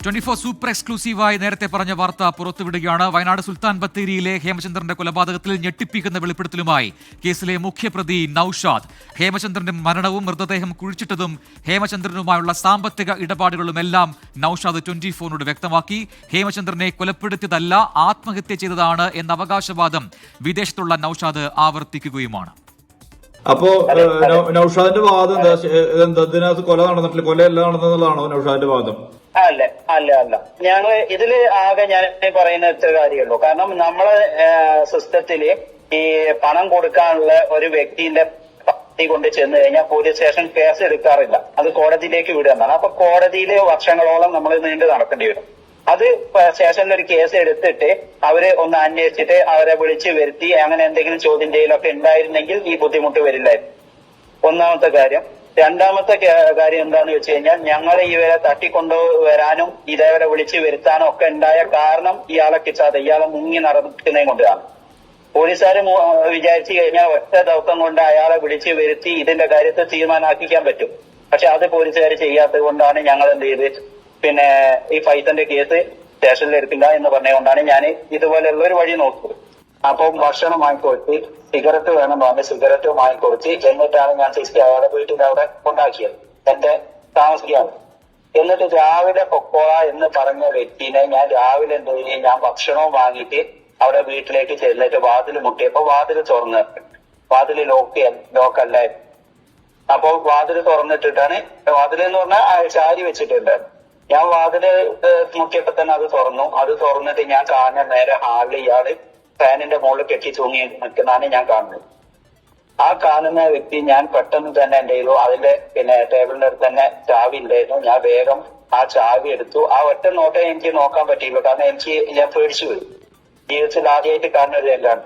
24 super എക്സ്ക്ലൂസീവായി നേരത്തെ പറഞ്ഞ വാർത്ത പുറത്തുവിടുകയാണ്. വയനാട് സുൽത്താൻ ബത്തേരിയിലെ ഹേമചന്ദ്രന്റെ കൊലപാതകത്തിൽ ഞെട്ടിപ്പിക്കുന്ന വെളിപ്പെടുത്തലുമായി കേസിലെ മുഖ്യപ്രതി നൌഷാദ്. ഹേമചന്ദ്രന്റെ മരണവും മൃതദേഹം കുഴിച്ചിട്ടതും ഹേമചന്ദ്രനുമായുള്ള സാമ്പത്തിക ഇടപാടുകളുമെല്ലാം നൌഷാദ് 24നോട് വ്യക്തമാക്കി. ഹേമചന്ദ്രനെ കൊലപ്പെടുത്തിയതല്ല, ആത്മഹത്യ ചെയ്തതാണ് എന്ന അവകാശവാദം വിദേശത്തുള്ള നൌഷാദ് ആവർത്തിക്കുകയുമാണ്. അപ്പോ നൌഷാദിന്റെ വാദം എന്താ? ഇതിനകത്ത് കൊല നടന്നിട്ടില്ല, കൊലയല്ല നടന്നതെന്നുള്ളതാണോ നൌഷാദിന്റെ വാദം? അല്ല ഞങ്ങള് ഇതില് ആകെ ഞാൻ പറയുന്ന ഇത്ര കാര്യമുള്ളൂ. കാരണം നമ്മളെ സിസ്റ്റത്തില് ഈ പണം കൊടുക്കാനുള്ള ഒരു വ്യക്തിന്റെ പറ്റി കൊണ്ട് ചെന്ന് കഴിഞ്ഞാൽ പോലീസ് സ്റ്റേഷൻ കേസ് എടുക്കാറില്ല, അത് കോടതിയിലേക്ക് വിടുന്നതാണ്. അപ്പൊ കോടതിയിൽ വർഷങ്ങളോളം നമ്മൾ നീണ്ടു നടക്കേണ്ടി വരും. അത് സ്റ്റേഷനിൽ ഒരു കേസ് എടുത്തിട്ട് അവര് ഒന്ന് അന്വേഷിച്ചിട്ട് അവരെ വിളിച്ചു വരുത്തി അങ്ങനെ എന്തെങ്കിലും ചോദ്യം ചെയ്യലൊക്കെ ഉണ്ടായിരുന്നെങ്കിൽ ഈ ബുദ്ധിമുട്ട് വരില്ലായിരുന്നു. ഒന്നാമത്തെ കാര്യം. രണ്ടാമത്തെ കാര്യം എന്താന്ന് വെച്ച് കഴിഞ്ഞാൽ ഞങ്ങളെ ഇവരെ തട്ടിക്കൊണ്ടുവരാനും ഇതേവരെ വിളിച്ചു വരുത്താനും ഒക്കെ ഉണ്ടായ കാരണം ഇയാളെ കിട്ടാതെ ഇയാളെ മുങ്ങി നടക്കുന്നതും കൊണ്ടാണ്. പോലീസുകാർ വിചാരിച്ചു കഴിഞ്ഞാൽ ഒറ്റ ദിവസം കൊണ്ട് അയാളെ വിളിച്ചു വരുത്തി ഇതിന്റെ കാര്യത്തെ തീരുമാനമാക്കിക്കാൻ പറ്റും. പക്ഷെ അത് പോലീസുകാർ ചെയ്യാത്തത് കൊണ്ടാണ് ഞങ്ങൾ എന്ത് ചെയ്ത് ഈ ഫൈസന്റെ കേസ് സ്റ്റേഷനിൽ എടുക്കില്ല എന്ന് പറഞ്ഞുകൊണ്ടാണ് ഞാൻ ഇതുപോലെയുള്ള ഒരു വഴി നോക്കിയത്. അപ്പം ഭക്ഷണം വാങ്ങിക്കൊടുത്ത് സിഗരറ്റ് വേണം പറഞ്ഞ് സിഗരറ്റ് വാങ്ങിക്കൊടുത്ത് എന്നിട്ടാണ് ഞാൻ അയാളുടെ വീട്ടിൽ അവിടെ കൊണ്ടാക്കിയത്, എന്റെ താമസിക്കാണ്. എന്നിട്ട് രാവിലെ പൊക്കോള എന്ന് പറഞ്ഞ വ്യക്തിനെ ഞാൻ രാവിലെ എന്ത് ചെയ്യും, ഞാൻ ഭക്ഷണവും വാങ്ങിയിട്ട് അവിടെ വീട്ടിലേക്ക് ചെന്നിട്ട് വാതിൽ മുട്ടിയപ്പോ വാതിൽ തുറന്ന്, വാതിൽ ലോക്കല്ല. അപ്പൊ വാതിൽ തുറന്നിട്ടിട്ടാണ്, വാതിലെന്ന് പറഞ്ഞാൽ ചാരി വെച്ചിട്ടുണ്ടായിരുന്നു. ഞാൻ വാതില് മുട്ടിയപ്പോ തന്നെ അത് തുറന്നു. അത് തുറന്നിട്ട് ഞാൻ കാണുന്ന നേരെ ഹാളിൽ ഇയാള് ഫാനിന്റെ മുകളിൽ കെട്ടി തൂങ്ങി നിൽക്കുന്നതാണ് ഞാൻ കാണുന്നത്. ആ കാണുന്ന വ്യക്തി ഞാൻ പെട്ടെന്ന് തന്നെ എന്ത് ചെയ്തു, അതിന്റെ ടേബിളിന്റെ അടുത്ത് തന്നെ ചാവി ഉണ്ടായിരുന്നു. ഞാൻ വേഗം ആ ചാവി എടുത്തു. ആ ഒറ്റ നോട്ടം എനിക്ക് നോക്കാൻ പറ്റിയില്ല, കാരണം ഞാൻ പേടിച്ചു പോയി. ജീവിതത്തിൽ ആദ്യമായിട്ട് കാണുന്ന ഒരു രംഗമാണ്.